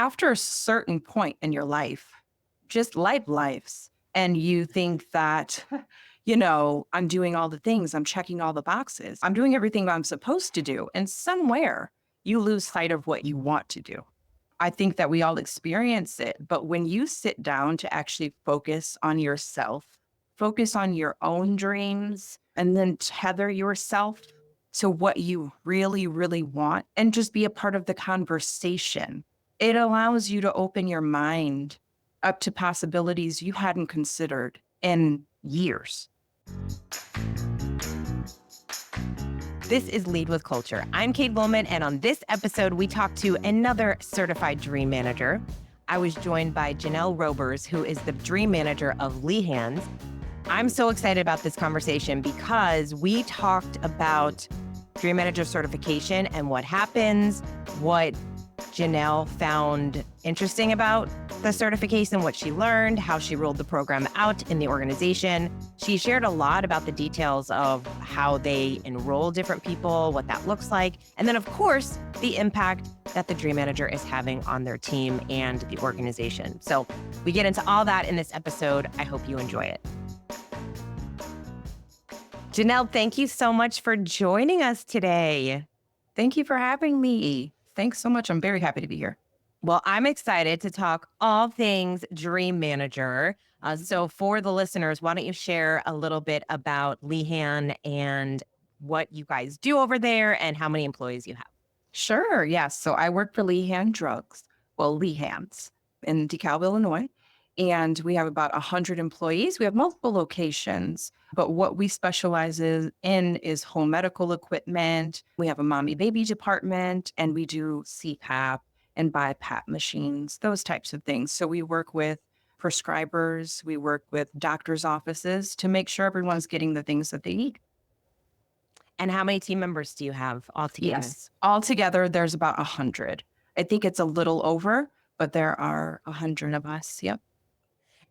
after a certain point in your life, just lives, and you think that, I'm doing all the things, I'm checking all the boxes, I'm doing everything I'm supposed to do. And somewhere you lose sight of what you want to do. I think that we all experience it, but when you sit down to actually focus on yourself, focus on your own dreams, and then tether yourself to what you really, really want and just be a part of the conversation, it allows you to open your mind up to possibilities you hadn't considered in years. This is Lead with Culture. I'm Kate Bowman, and on this episode, we talk to another certified dream manager. I was joined by Jenelle Robers, who is the dream manager of Lehan. I'm so excited about this conversation because we talked about dream manager certification and what happens, what Jenelle found interesting about the certification, what she learned, how she rolled the program out in the organization. She shared a lot about the details of how they enroll different people, what that looks like, and then, of course, the impact that the dream manager is having on their team and the organization. So we get into all that in this episode. I hope you enjoy it. Jenelle, thank you so much for joining us today. Thank you for having me. Thanks so much. I'm very happy to be here. Well, I'm excited to talk all things dream manager. So for the listeners, why don't you share a little bit about Lehan and what you guys do over there and how many employees you have? Sure. Yes. So I work for Lehan Drugs, Lehan's in DeKalb, Illinois. And we have about 100 employees. We have multiple locations, but what we specialize in is home medical equipment. We have a mommy baby department, and we do CPAP and BiPAP machines, those types of things. So we work with prescribers, we work with doctors' offices to make sure everyone's getting the things that they need. And how many team members do you have altogether? Yes. Altogether, there's about 100. I think it's a little over, but there are 100 of us. Yep.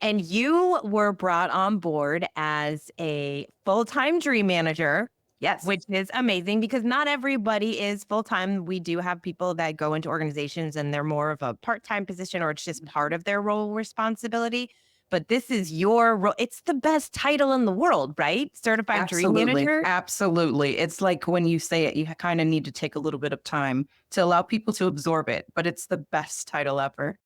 And you were brought on board as a full-time dream manager. Yes. Which is amazing because not everybody is full-time. We do have people that go into organizations and they're more of a part-time position or it's just part of their role responsibility. But this is your role. It's the best title in the world, right? Certified Dream Manager. Absolutely. It's like when you say it, you kind of need to take a little bit of time to allow people to absorb it, but it's the best title ever.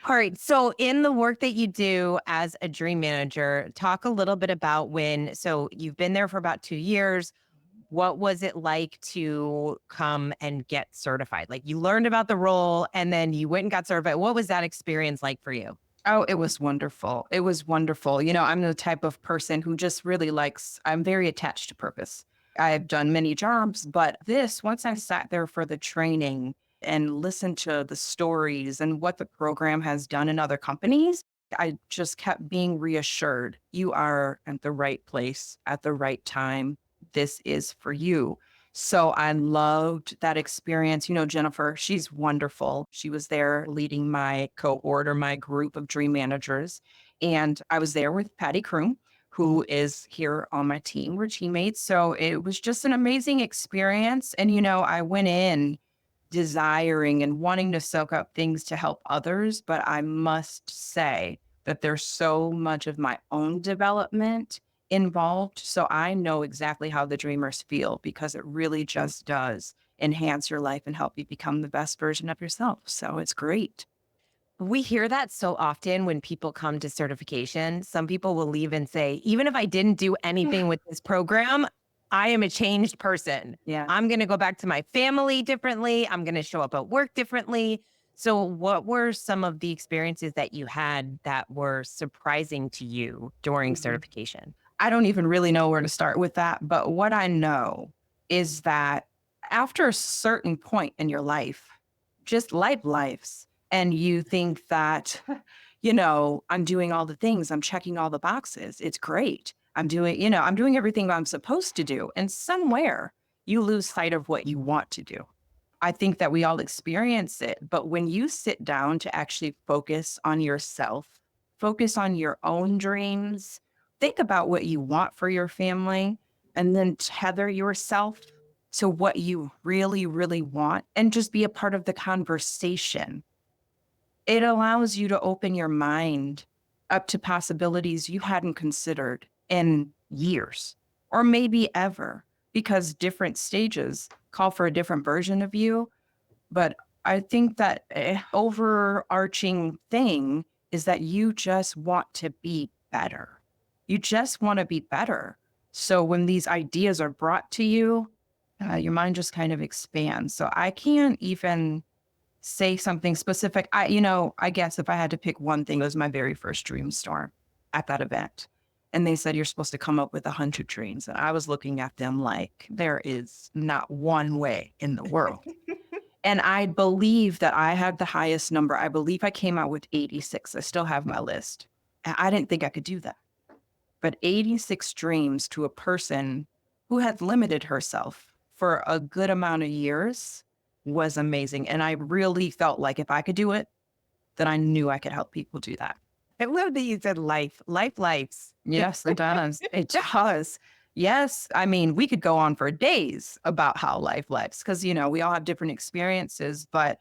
All right. So in the work that you do as a dream manager, talk a little bit about so you've been there for about 2 years. What was it like to come and get certified? Like you learned about the role and then you went and got certified. What was that experience like for you? Oh, it was wonderful. It was wonderful. I'm the type of person who just really I'm very attached to purpose. I've done many jobs, but once I sat there for the training and listened to the stories and what the program has done in other companies, I just kept being reassured. You are at the right place at the right time. This is for you. So I loved that experience. Jennifer, she's wonderful. She was there leading my cohort or my group of dream managers. And I was there with Patty Kroom, who is here on my team. We're teammates. So it was just an amazing experience. And, I went in desiring and wanting to soak up things to help others. But I must say that there's so much of my own development involved. So I know exactly how the dreamers feel because it really just does enhance your life and help you become the best version of yourself. So it's great. We hear that so often when people come to certification. Some people will leave and say, even if I didn't do anything with this program, I am a changed person. Yeah. I'm going to go back to my family differently. I'm going to show up at work differently. So what were some of the experiences that you had that were surprising to you during certification? I don't even really know where to start with that. But what I know is that after a certain point in your life, just lives, and you think that, I'm doing all the things, I'm checking all the boxes. It's great. I'm doing everything I'm supposed to do. And somewhere you lose sight of what you want to do. I think that we all experience it. But when you sit down to actually focus on yourself, focus on your own dreams, think about what you want for your family, and then tether yourself to what you really, really want and just be a part of the conversation, It allows you to open your mind up to possibilities you hadn't considered in years or maybe ever, because different stages call for a different version of you. But I think that overarching thing is that you just want to be better. You just want to be better. So when these ideas are brought to you, your mind just kind of expands. So I can't even say something specific. I guess if I had to pick one thing, it was my very first dream storm at that event. And they said, you're supposed to come up with 100 dreams. And I was looking at them like, there is not one way in the world. And I believe that I had the highest number. I believe I came out with 86. I still have my list. And I didn't think I could do that. But 86 dreams to a person who had limited herself for a good amount of years was amazing. And I really felt like if I could do it, then I knew I could help people do that. I love that you said lives. Yes, it does. It does. Yes. I mean, we could go on for days about how life lives because, we all have different experiences. But,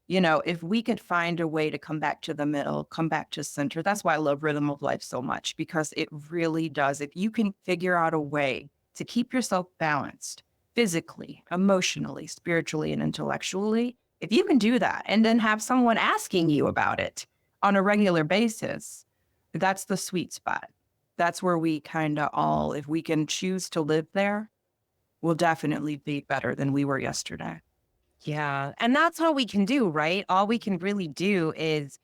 if we could find a way to come back to the middle, come back to center, that's why I love Rhythm of Life so much, because it really does. If you can figure out a way to keep yourself balanced physically, emotionally, spiritually, and intellectually, if you can do that and then have someone asking you about it on a regular basis, that's the sweet spot. That's where we kind of all, if we can choose to live there, we'll definitely be better than we were yesterday. Yeah. And that's all we can do, right? All we can really do is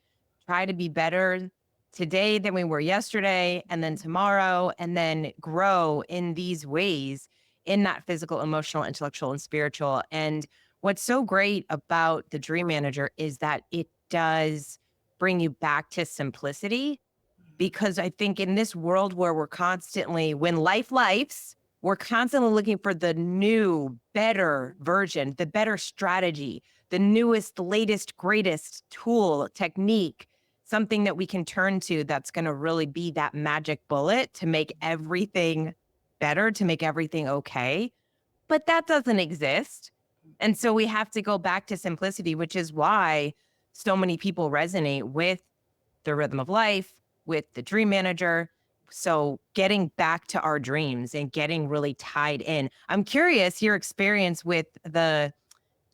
try to be better today than we were yesterday, and then tomorrow, and then grow in these ways in that physical, emotional, intellectual, and spiritual. And what's so great about the Dream Manager is that it does bring you back to simplicity, because I think in this world where when life lives, we're constantly looking for the new, better version, the better strategy, the newest, the latest, greatest tool, technique, something that we can turn to that's going to really be that magic bullet to make everything better, to make everything okay. But that doesn't exist. And so we have to go back to simplicity, which is why so many people resonate with the Rhythm of Life, with the Dream Manager. So getting back to our dreams and getting really tied in. I'm curious your experience with the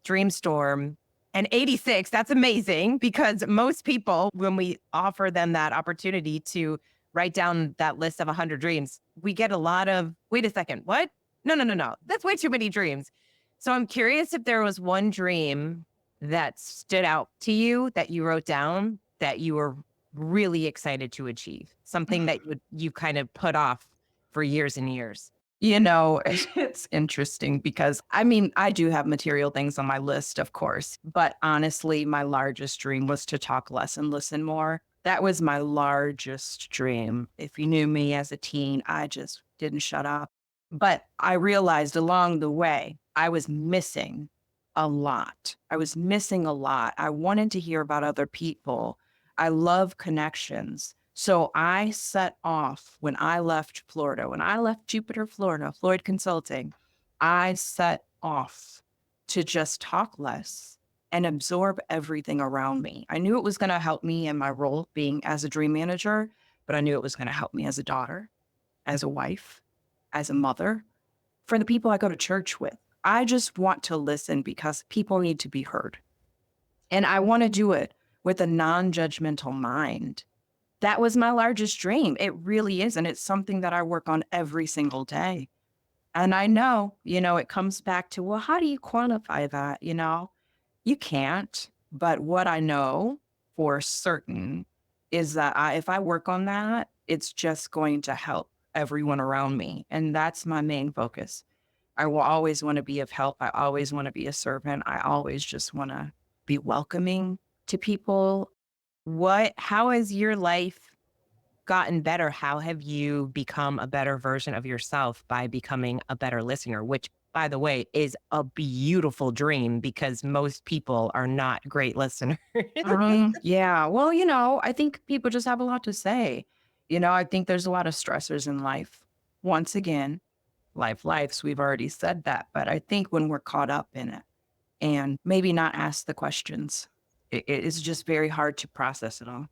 Dreamstorm and 86. That's amazing, because most people, when we offer them that opportunity to write down that list of 100 dreams, we get a lot of, wait a second, what? No, no, no, no. That's way too many dreams. So I'm curious if there was one dream that stood out to you that you wrote down that you were really excited to achieve, something that you kind of put off for years and years. It's interesting because I mean, I do have material things on my list, of course, but honestly, my largest dream was to talk less and listen more. That was my largest dream. If you knew me as a teen, I just didn't shut up. But I realized along the way, I was missing a lot. I was missing a lot. I wanted to hear about other people. I love connections. So I set off when I left Florida, when I left Jupiter, Florida, Floyd Consulting, I set off to just talk less and absorb everything around me. I knew it was going to help me in my role being as a dream manager, but I knew it was going to help me as a daughter, as a wife, as a mother, for the people I go to church with. I just want to listen because people need to be heard. And I want to do it with a non judgmental mind. That was my largest dream. It really is. And it's something that I work on every single day. And I know, it comes back to, well, how do you quantify that? You can't. But what I know for certain is that if I work on that, it's just going to help everyone around me. And that's my main focus. I will always want to be of help. I always want to be a servant. I always just want to be welcoming to people. How has your life gotten better? How have you become a better version of yourself by becoming a better listener, which, by the way, is a beautiful dream because most people are not great listeners. Yeah. Well, I think people just have a lot to say. I think there's a lot of stressors in life. Once again, life lives. We've already said that. But I think when we're caught up in it and maybe not ask the questions, it is just very hard to process it all.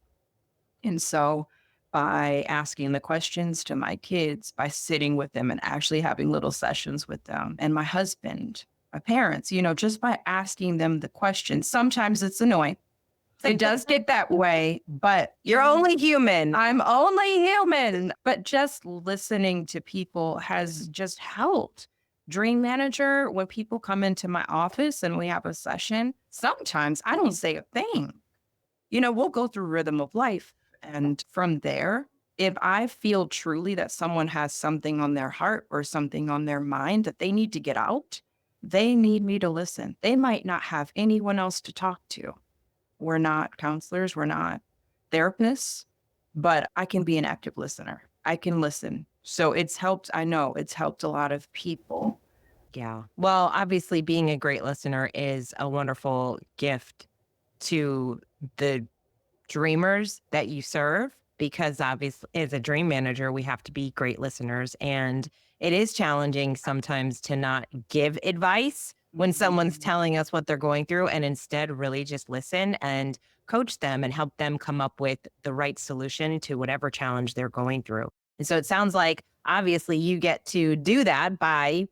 And so by asking the questions to my kids, by sitting with them and actually having little sessions with them and my husband, my parents, just by asking them the questions, sometimes it's annoying. It does get that way, but You're only human. I'm only human. But just listening to people has just helped. Dream Manager, when people come into my office and we have a session, sometimes I don't say a thing. We'll go through rhythm of life. And from there, if I feel truly that someone has something on their heart or something on their mind that they need to get out, they need me to listen. They might not have anyone else to talk to. We're not counselors, we're not therapists, but I can be an active listener. I can listen. So it's helped. I know it's helped a lot of people. Yeah. Well, obviously, being a great listener is a wonderful gift to the dreamers that you serve, because obviously, as a dream manager, we have to be great listeners. And it is challenging sometimes to not give advice when someone's Mhm. telling us what they're going through, and instead really just listen and coach them and help them come up with the right solution to whatever challenge they're going through. And so it sounds like obviously you get to do that by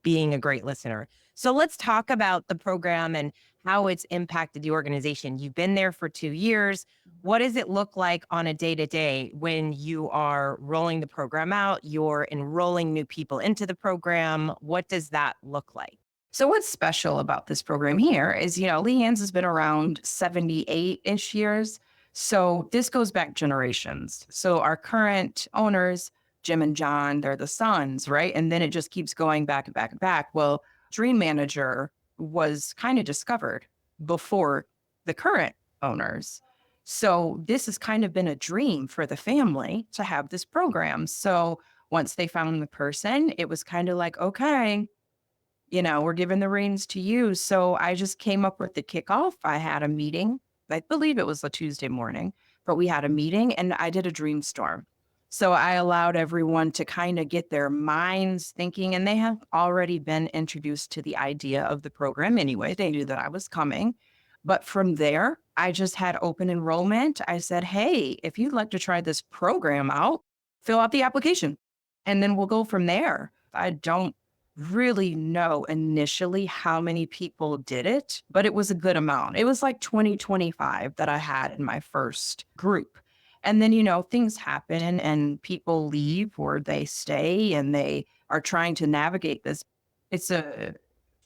being a great listener. So let's talk about the program and how it's impacted the organization. You've been there for 2 years. What does it look like on a day to day when you are rolling the program out? You're enrolling new people into the program. What does that look like? So what's special about this program here is, Lehan's has been around 78-ish years. So this goes back generations. So our current owners, Jim and John, they're the sons, right? And then it just keeps going back and back and back. Well, Dream Manager was kind of discovered before the current owners. So this has kind of been a dream for the family to have this program. So once they found the person, it was kind of like, okay, we're giving the reins to you. So I just came up with the kickoff. I had a meeting. I believe it was a Tuesday morning, but we had a meeting and I did a dream storm. So I allowed everyone to kind of get their minds thinking, and they have already been introduced to the idea of the program anyway. They knew that I was coming. But from there, I just had open enrollment. I said, hey, if you'd like to try this program out, fill out the application and then we'll go from there. I don't really know initially how many people did it, but it was a good amount. It was like 2025 that I had in my first group. And then, things happen and people leave or they stay and they are trying to navigate this. It's a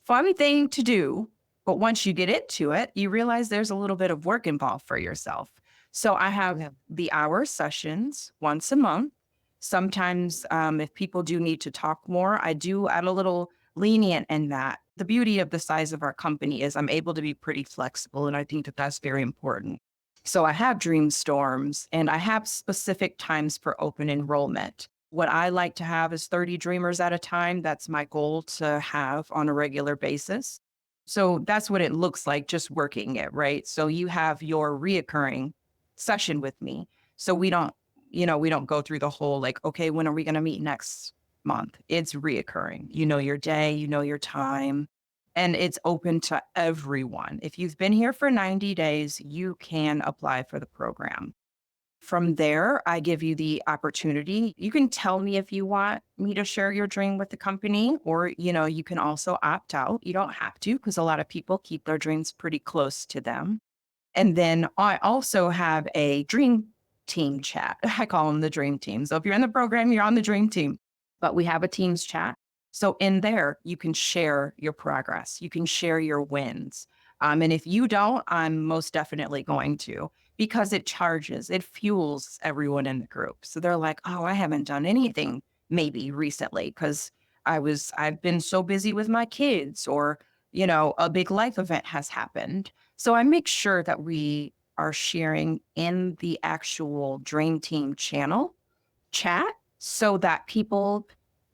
fun thing to do, but once you get into it, you realize there's a little bit of work involved for yourself. So I have Yeah. the hour sessions once a month. Sometimes, if people do need to talk more, I'm a little lenient in that. The beauty of the size of our company is I'm able to be pretty flexible, and I think that that's very important. So I have dream storms and I have specific times for open enrollment. What I like to have is 30 dreamers at a time. That's my goal to have on a regular basis. So that's what it looks like just working it, right? So you have your reoccurring session with me. So we don't go through the whole like, okay, when are we going to meet next month? It's reoccurring. You know your day, you know your time, and it's open to everyone. If you've been here for 90 days, you can apply for the program. From there, I give you the opportunity. You can tell me if you want me to share your dream with the company, or, you can also opt out. You don't have to, because a lot of people keep their dreams pretty close to them. And then I also have a dream team chat. I call them the dream team. So if you're in the program, you're on the dream team, but we have a teams chat. So in there, you can share your progress. You can share your wins. And if you don't, I'm most definitely going to, because it charges, it fuels everyone in the group. So they're like, oh, I haven't done anything maybe recently because I've been so busy with my kids, or, a big life event has happened. So I make sure that we are sharing in the actual Dream Team channel chat so that people,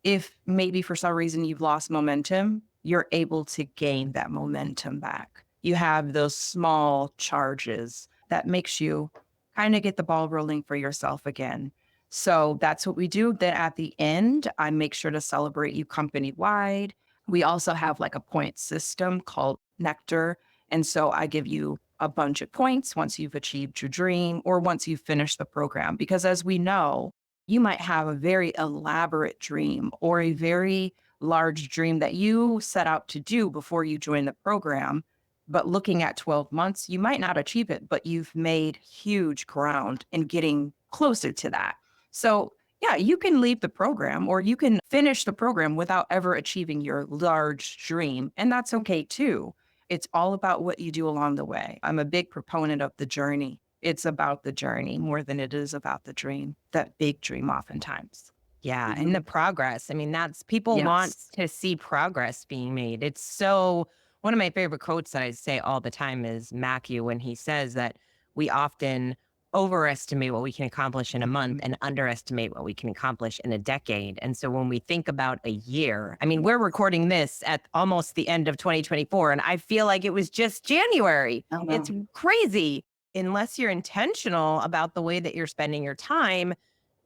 if maybe for some reason you've lost momentum, you're able to gain that momentum back. You have those small charges that makes you kind of get the ball rolling for yourself again. So that's what we do. Then at the end, I make sure to celebrate you company wide. We also have like a point system called Nectar. And so I give you a bunch of points once you've achieved your dream or once you've finished the program. Because as we know, you might have a very elaborate dream or a very large dream that you set out to do before you join the program. But looking at 12 months, you might not achieve it, but you've made huge ground in getting closer to that. So, yeah, you can leave the program or you can finish the program without ever achieving your large dream. And that's okay too. It's all about what you do along the way. I'm a big proponent of the journey. It's about the journey more than it is about the dream, that big dream oftentimes. Yeah, and the Mhm. progress. I mean, that's people want Yes. to see progress being made. It's so one of my favorite quotes that I say all the time is Matthew when he says that we often overestimate what we can accomplish in a month and underestimate what we can accomplish in a decade. And so when we think about a year, I mean, we're recording this at almost the end of 2024, and I feel like it was just January. Oh, It's no. crazy. Unless you're intentional about the way that you're spending your time,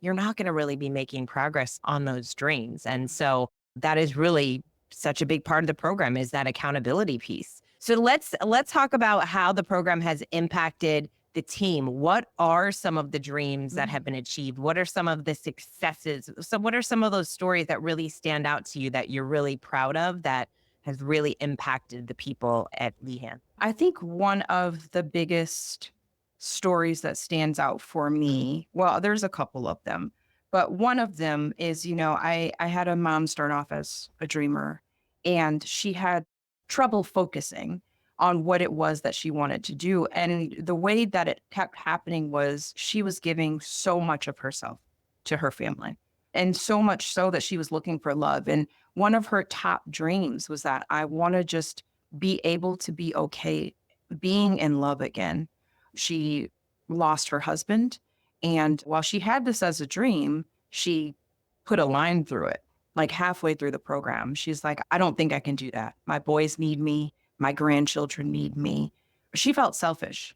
you're not going to really be making progress on those dreams. And so that is really such a big part of the program is that accountability piece. So let's talk about how the program has impacted the team. What are some of the dreams that have been achieved? What are some of the successes? So what are some of those stories that really stand out to you that you're really proud of that has really impacted the people at Lehan? I think one of the biggest stories that stands out for me, well, there's a couple of them, but one of them is, I had a mom start off as a dreamer and she had trouble focusing on what it was that she wanted to do. And the way that it kept happening was she was giving so much of herself to her family. And so much so that she was looking for love. And one of her top dreams was that I want to just be able to be okay being in love again. She lost her husband. And while she had this as a dream, she put a line through it, like halfway through the program. She's like, I don't think I can do that. My boys need me. My grandchildren need me. She felt selfish.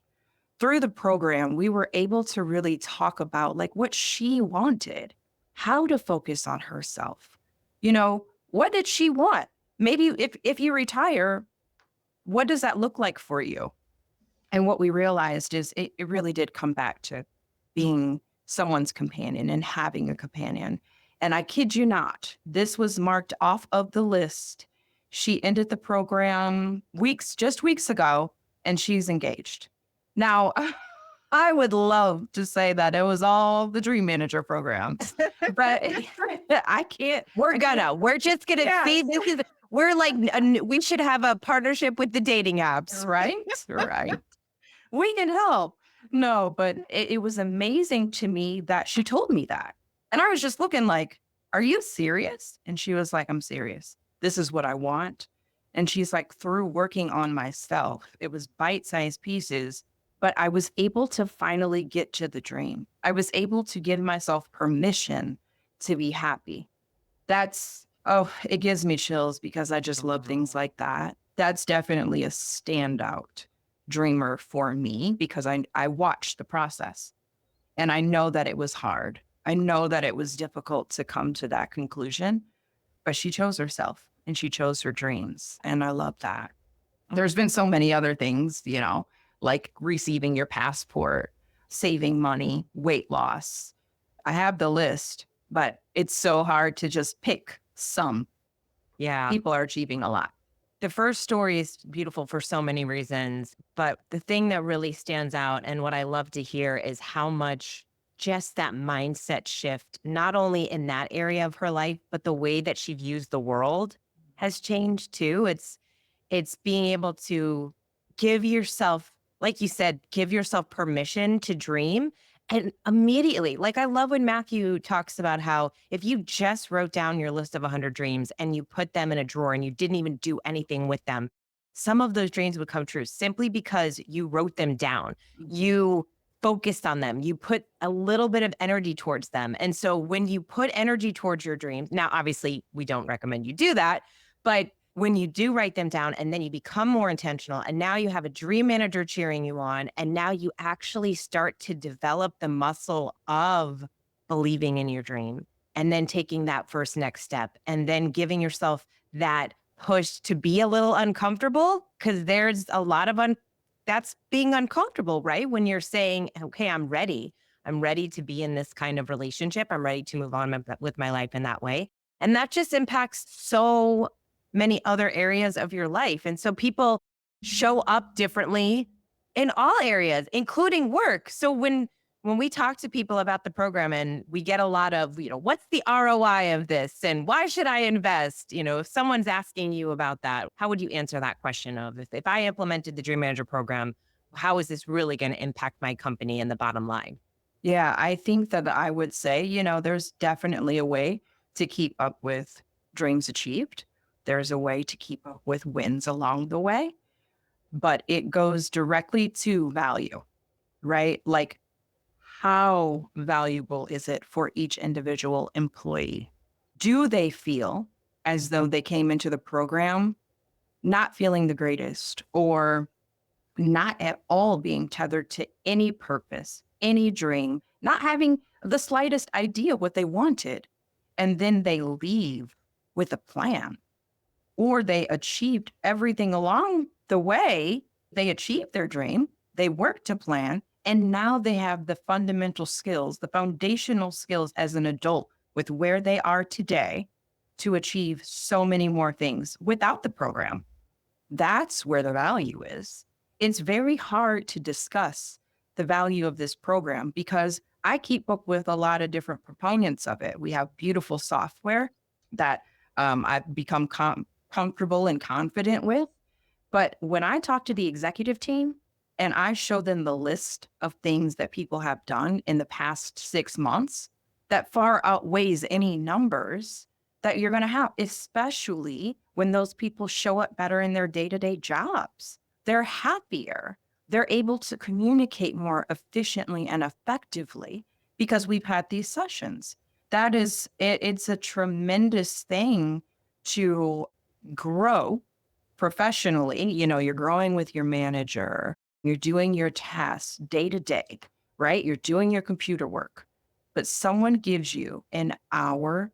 Through the program, we were able to really talk about like what she wanted, how to focus on herself. What did she want? Maybe if you retire, what does that look like for you? And what we realized is it really did come back to being someone's companion and having a companion. And I kid you not, this was marked off of the list. She ended the program just weeks ago, and she's engaged. Now, I would love to say that it was all the Dream Manager programs, but I can't. We're just gonna see Yes. this is we're like we should have a partnership with the dating apps. Right? Right. We can help. No, but it was amazing to me that she told me that. And I was just looking like, are you serious? And she was like, I'm serious. This is what I want. And she's like, through working on myself, it was bite sized pieces, but I was able to finally get to the dream. I was able to give myself permission to be happy. It gives me chills because I just love things like that. That's definitely a standout dreamer for me because I watched the process and I know that it was hard. I know that it was difficult to come to that conclusion, but she chose herself and she chose her dreams. And I love that. There's been so many other things, like receiving your passport, saving money, weight loss. I have the list, but it's so hard to just pick some. Yeah. People are achieving a lot. The first story is beautiful for so many reasons, but the thing that really stands out and what I love to hear is how much just that mindset shift, not only in that area of her life, but the way that she views the world has changed too. It's being able to give yourself, like you said, give yourself permission to dream. And immediately, like I love when Matthew talks about how if you just wrote down your list of 100 dreams and you put them in a drawer and you didn't even do anything with them, some of those dreams would come true simply because you wrote them down. You focused on them. You put a little bit of energy towards them. And so when you put energy towards your dreams, now obviously we don't recommend you do that, but when you do write them down and then you become more intentional and now you have a dream manager cheering you on and now you actually start to develop the muscle of believing in your dream and then taking that first next step and then giving yourself that push to be a little uncomfortable because there's a lot of that's being uncomfortable, right? When you're saying, okay, I'm ready. I'm ready to be in this kind of relationship. I'm ready to move on with my life in that way. And that just impacts so many other areas of your life. And so people show up differently in all areas, including work. So when we talk to people about the program and we get a lot of, what's the ROI of this and why should I invest? If someone's asking you about that, how would you answer that question of if I implemented the Dream Manager program, how is this really going to impact my company and the bottom line? Yeah, I think that I would say, there's definitely a way to keep up with dreams achieved. There's a way to keep up with wins along the way, but it goes directly to value, right? Like, how valuable is it for each individual employee? Do they feel as though they came into the program not feeling the greatest or not at all being tethered to any purpose, any dream, not having the slightest idea what they wanted? And then they leave with a plan, or they achieved everything along the way. They achieved their dream, they worked to plan, and now they have the fundamental skills, the foundational skills as an adult with where they are today to achieve so many more things without the program. That's where the value is. It's very hard to discuss the value of this program because I keep up with a lot of different proponents of it. We have beautiful software that I've become comfortable and confident with. But when I talk to the executive team and I show them the list of things that people have done in the past 6 months, that far outweighs any numbers that you're going to have, especially when those people show up better in their day to day jobs. They're happier. They're able to communicate more efficiently and effectively because we've had these sessions. That is, it's a tremendous thing to grow professionally. You're growing with your manager, you're doing your tasks day to day, right? You're doing your computer work, but someone gives you an hour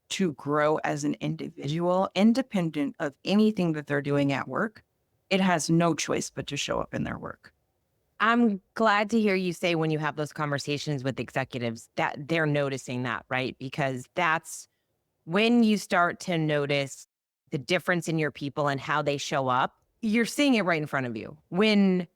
to grow as an individual, independent of anything that they're doing at work. It has no choice but to show up in their work. I'm glad to hear you say when you have those conversations with executives that they're noticing that, right? Because that's when you start to notice the difference in your people and how they show up, you're seeing it right in front of you. When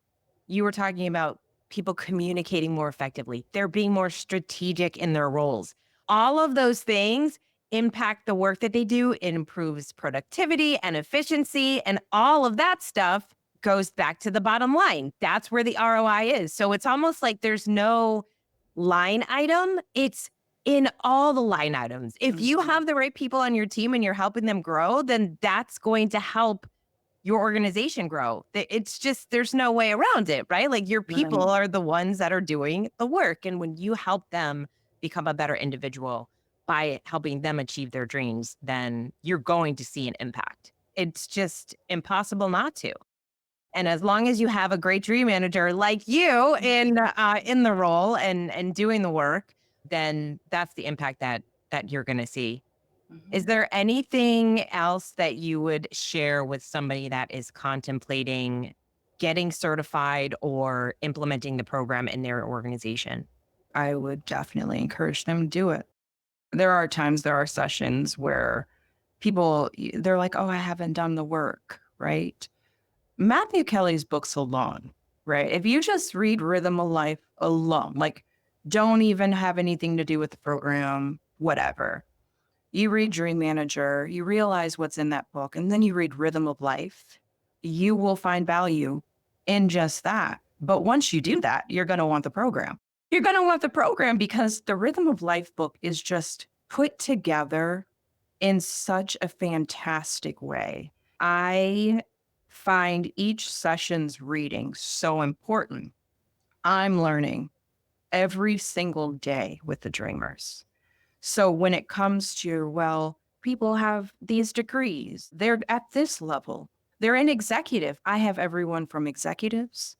you were talking about people communicating more effectively, they're being more strategic in their roles. All of those things impact the work that they do. It improves productivity and efficiency, and all of that stuff goes back to the bottom line. That's where the ROI is. So it's almost like there's no line item. It's in all the line items. If you Mhm. have the right people on your team and you're helping them grow, then that's going to help your organization grow. It's just, there's no way around it, right? Like your people Right. are the ones that are doing the work. And when you help them become a better individual by helping them achieve their dreams, then you're going to see an impact. It's just impossible not to. And as long as you have a great dream manager like you in the role and doing the work, then that's the impact that you're going to see. Is Mhm. there anything else that you would share with somebody that is contemplating getting certified or implementing the program in their organization? I would definitely encourage them to do it. There are times, there are sessions where people, they're like, oh, I haven't done the work, right? Matthew Kelly's books alone, right? If you just read Rhythm of Life alone, like don't even have anything to do with the program, whatever. You read Dream Manager, you realize what's in that book, and then you read Rhythm of Life, you will find value in just that. But once you do that, you're going to want the program. You're going to want the program because the Rhythm of Life book is just put together in such a fantastic way. I find each session's reading so important. I'm learning every single day with the dreamers. So when it comes to, well, people have these degrees, they're at this level, they're in executive. I have everyone from executives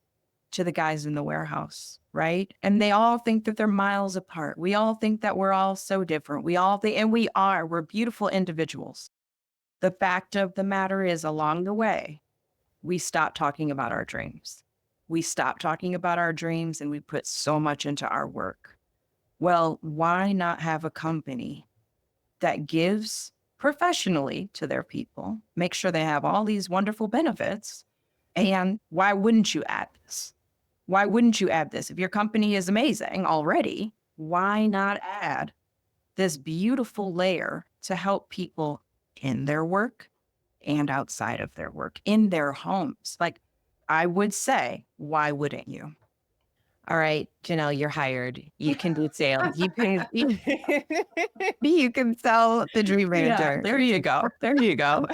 to the guys in the warehouse, right? And they all think that they're miles apart. We all think that we're all so different. We all think, and we are, we're beautiful individuals. The fact of the matter is, along the way, we stop talking about our dreams. we stop talking about our dreams and we put so much into our work. Well, why not have a company that gives professionally to their people, make sure they have all these wonderful benefits? And why wouldn't you add this? Why wouldn't you add this? If your company is amazing already, why not add this beautiful layer to help people in their work and outside of their work, in their homes? Like, I would say, why wouldn't you? All right, Jenelle, you're hired. You can do sales. You can sell the Dream Yeah, Manager. there you go. There you go.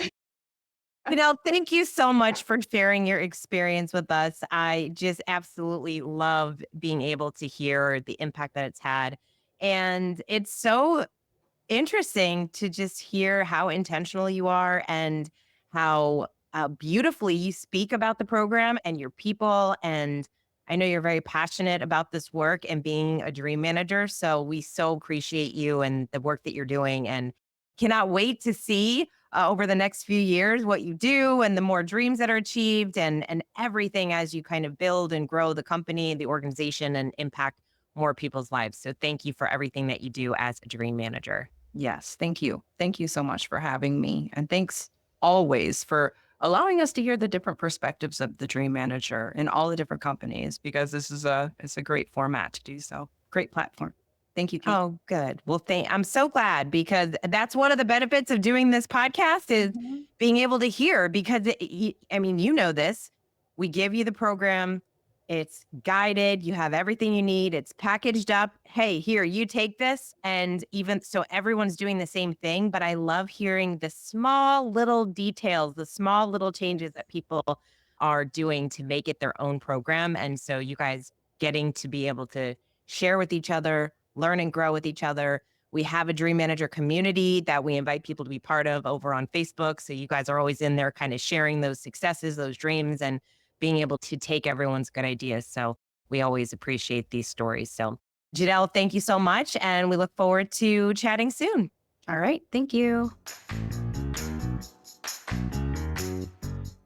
Janelle, thank you so much for sharing your experience with us. I just absolutely love being able to hear the impact that it's had. And it's so interesting to just hear how intentional you are and how beautifully you speak about the program and your people. And I know you're very passionate about this work and being a dream manager. So we so appreciate you and the work that you're doing and cannot wait to see over the next few years what you do and the more dreams that are achieved and everything as you kind of build and grow the company, the organization, and impact more people's lives. So thank you for everything that you do as a dream manager. Yes, thank you. Thank you so much for having me. And thanks always for allowing us to hear the different perspectives of the dream manager in all the different companies, because this is it's a great format to do so. Great platform. Thank you, Kate. Oh, good. Well, I'm so glad because that's one of the benefits of doing this podcast is Mhm. being able to hear because I mean, you know this. We give you the program. It's guided. You have everything you need. It's packaged up. Hey, here, you take this. And even so, everyone's doing the same thing. But I love hearing the small little details, the small little changes that people are doing to make it their own program. And so, you guys getting to be able to share with each other, learn and grow with each other. We have a Dream Manager community that we invite people to be part of over on Facebook. So you guys are always in there kind of sharing those successes, those dreams, and being able to take everyone's good ideas. So we always appreciate these stories. So Janelle, thank you so much. And we look forward to chatting soon. All right. Thank you.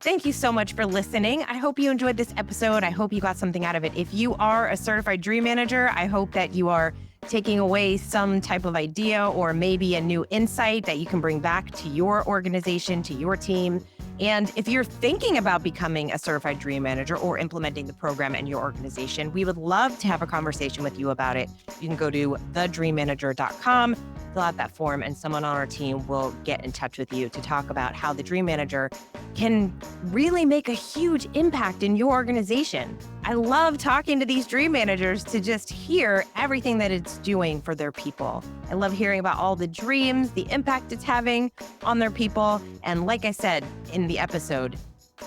Thank you so much for listening. I hope you enjoyed this episode. I hope you got something out of it. If you are a certified dream manager, I hope that you are taking away some type of idea or maybe a new insight that you can bring back to your organization, to your team. And if you're thinking about becoming a certified dream manager or implementing the program in your organization, we would love to have a conversation with you about it. You can go to thedreammanager.com, fill out that form, and someone on our team will get in touch with you to talk about how the Dream Manager can really make a huge impact in your organization. I love talking to these dream managers to just hear everything that it's doing for their people. I love hearing about all the dreams, the impact it's having on their people. And like I said in the episode,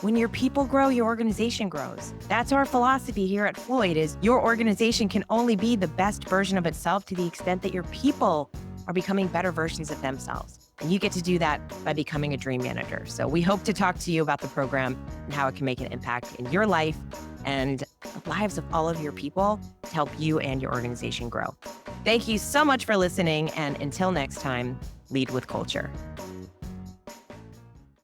when your people grow, your organization grows. That's our philosophy here at Floyd is your organization can only be the best version of itself to the extent that your people are becoming better versions of themselves. And you get to do that by becoming a dream manager. So we hope to talk to you about the program and how it can make an impact in your life and the lives of all of your people to help you and your organization grow. Thank you so much for listening. And until next time, lead with culture.